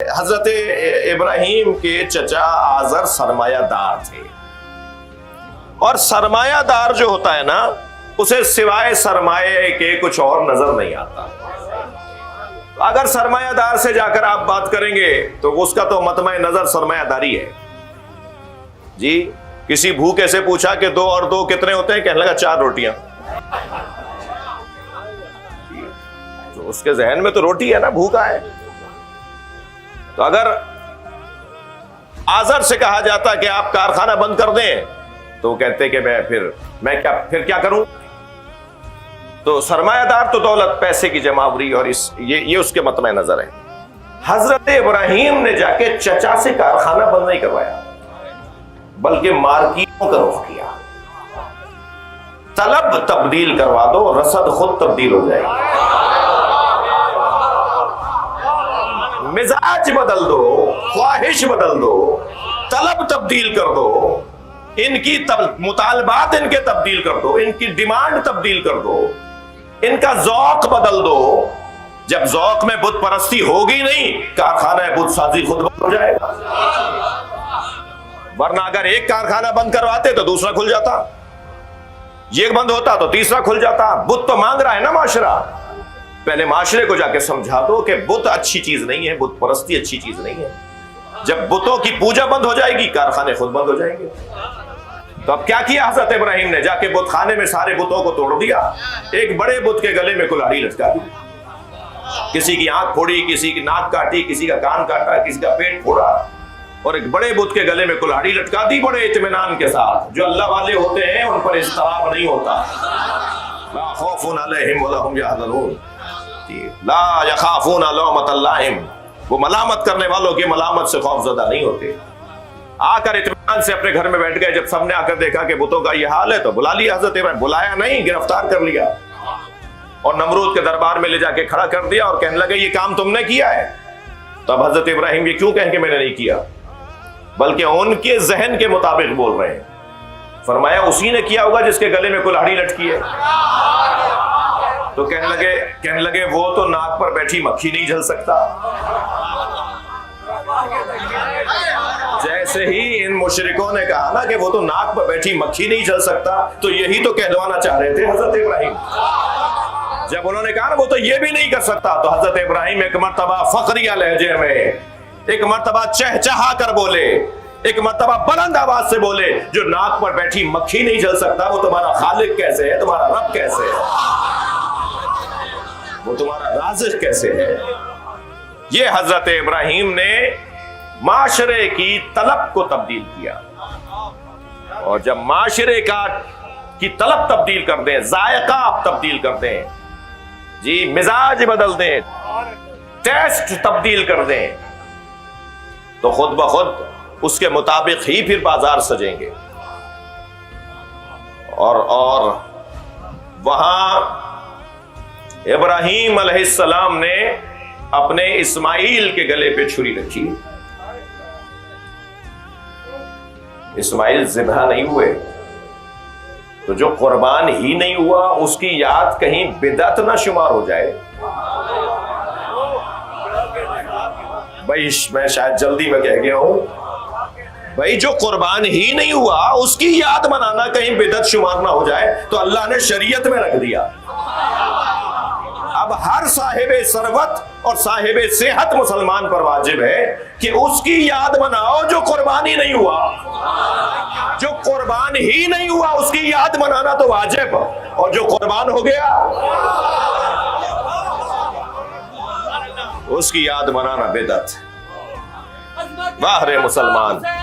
حضرت ابراہیم کے چچا آزر سرمایہ دار تھے، اور سرمایہ دار جو ہوتا ہے نا اسے سوائے سرمایہ کے کچھ اور نظر نہیں آتا۔ اگر سرمایہ دار سے جا کر آپ بات کریں گے تو اس کا تو مطمع نظر سرمایہ داری ہے۔ جی کسی بھوکے سے پوچھا کہ 2 اور 2 کتنے ہوتے ہیں، کہنے لگا 4 روٹیاں۔ تو اس کے ذہن میں تو روٹی ہے نا، بھوکا ہے۔ تو اگر آزر سے کہا جاتا کہ آپ کارخانہ بند کر دیں تو وہ کہتے کہ میں کیا کروں؟ تو سرمایہ دار تو دولت پیسے کی جمع ہوئی، اور یہ اس کے مطمع نظر ہے۔ حضرت ابراہیم نے جا کے چچا سے کارخانہ بند نہیں کروایا، بلکہ مارکیٹوں کا رخ کیا۔ طلب تبدیل کروا دو، رسد خود تبدیل ہو جائے گی۔ مزاج بدل دو، خواہش بدل دو، طلب تبدیل کر دو، ان کی مطالبات ان کے تبدیل کر دو، ان کی ڈیمانڈ تبدیل کر دو، ان کا ذوق بدل دو۔ جب ذوق میں بت پرستی ہوگی نہیں، کارخانہ بت سازی خود بند ہو جائے گا۔ ورنہ اگر ایک کارخانہ بند کرواتے تو دوسرا کھل جاتا، یہ بند ہوتا تو تیسرا کھل جاتا۔ بت تو مانگ رہا ہے نا معاشرہ، پہلے معاشرے کو جا کے سمجھا دو کہ بت اچھی چیز نہیں ہے، بت پرستی اچھی چیز نہیں ہے۔ جب بتوں کی پوجا بند ہو جائے گی، کارخانے خود بند ہو جائیں گے۔ تو اب کیا کیا حضرت ابراہیم نے؟ جا کے بت خانے میں سارے بتوں کو توڑ دیا، ایک بڑے بت کے گلے میں کلہاڑی لٹکا دی، کسی کی آنکھ پھوڑی، کسی کی ناک کاٹی، کسی کا کان کاٹا، کسی کا پیٹ پھوڑا، اور ایک بڑے بت کے گلے میں کلہاڑی لٹکا دی بڑے اطمینان کے ساتھ۔ جو اللہ والے ہوتے ہیں ان پر اضطراب نہیں ہوتا۔ لا خوف علیہم ولا هم یحزنون، لا یخافون لومۃ لائم، وہ ملامت کرنے والوں کی ملامت سے خوف زدہ نہیں ہوتے۔ آ کر اطمینان سے اپنے گھر میں بیٹھ گئے۔ جب سب نے آ کر دیکھا کہ بتوں کا یہ حال ہے تو بلا لیا حضرت ابراہیم، بلایا نہیں، گرفتار کر لیا اور نمرود کے دربار میں لے جا کے کھڑا کر دیا، اور کہنے لگے یہ کام تم نے کیا ہے۔ تو اب حضرت ابراہیم یہ کیوں کہیں کہ میں نے نہیں کیا، بلکہ ان کے ذہن کے مطابق بول رہے ہیں۔ فرمایا اسی نے کیا ہوگا جس کے گلے میں کلہاڑی لٹکی ہے۔ تو کہنے لگے وہ تو ناک پر بیٹھی مکھی نہیں جل سکتا۔ جیسے ہی ان مشرکوں نے کہا نا کہ وہ تو ناک پر بیٹھی مکھی نہیں جل سکتا، تو یہی تو کہلوانا چاہ رہے تھے حضرت ابراہیم۔ جب انہوں نے کہا نا وہ تو یہ بھی نہیں کر سکتا، تو حضرت ابراہیم ایک مرتبہ فخریہ لہجے میں، ایک مرتبہ چہچہا کر بولے، ایک مرتبہ بلند آواز سے بولے، جو ناک پر بیٹھی مکھی نہیں جل سکتا وہ تمہارا خالق کیسے ہے، تمہارا رب کیسے ہے، وہ تمہارا رازق کیسے ہے۔ یہ حضرت ابراہیم نے معاشرے کی طلب کو تبدیل کیا، اور جب معاشرے کی طلب تبدیل کر دیں، ذائقہ آپ تبدیل کر دیں، جی مزاج بدل دیں، ٹیسٹ تبدیل کر دیں، تو خود بخود اس کے مطابق ہی پھر بازار سجیں گے۔ اور وہاں ابراہیم علیہ السلام نے اپنے اسماعیل کے گلے پہ چھری رکھی۔ اسماعیل ذبح نہیں ہوئے، تو جو قربان ہی نہیں ہوا اس کی یاد کہیں بدعت نہ شمار ہو جائے۔ بھائی میں شاید جلدی میں کہہ گیا ہوں، بھائی جو قربان ہی نہیں ہوا اس کی یاد منانا کہیں بدعت شمار نہ ہو جائے، تو اللہ نے شریعت میں رکھ دیا۔ اب ہر صاحب ثروت اور صاحب صحت مسلمان پر واجب ہے کہ اس کی یاد مناؤ جو قربانی نہیں ہوا۔ جو قربان ہی نہیں ہوا اس کی یاد منانا تو واجب، اور جو قربان ہو گیا اس کی یاد منانا بدعت۔ واہ رے مسلمان!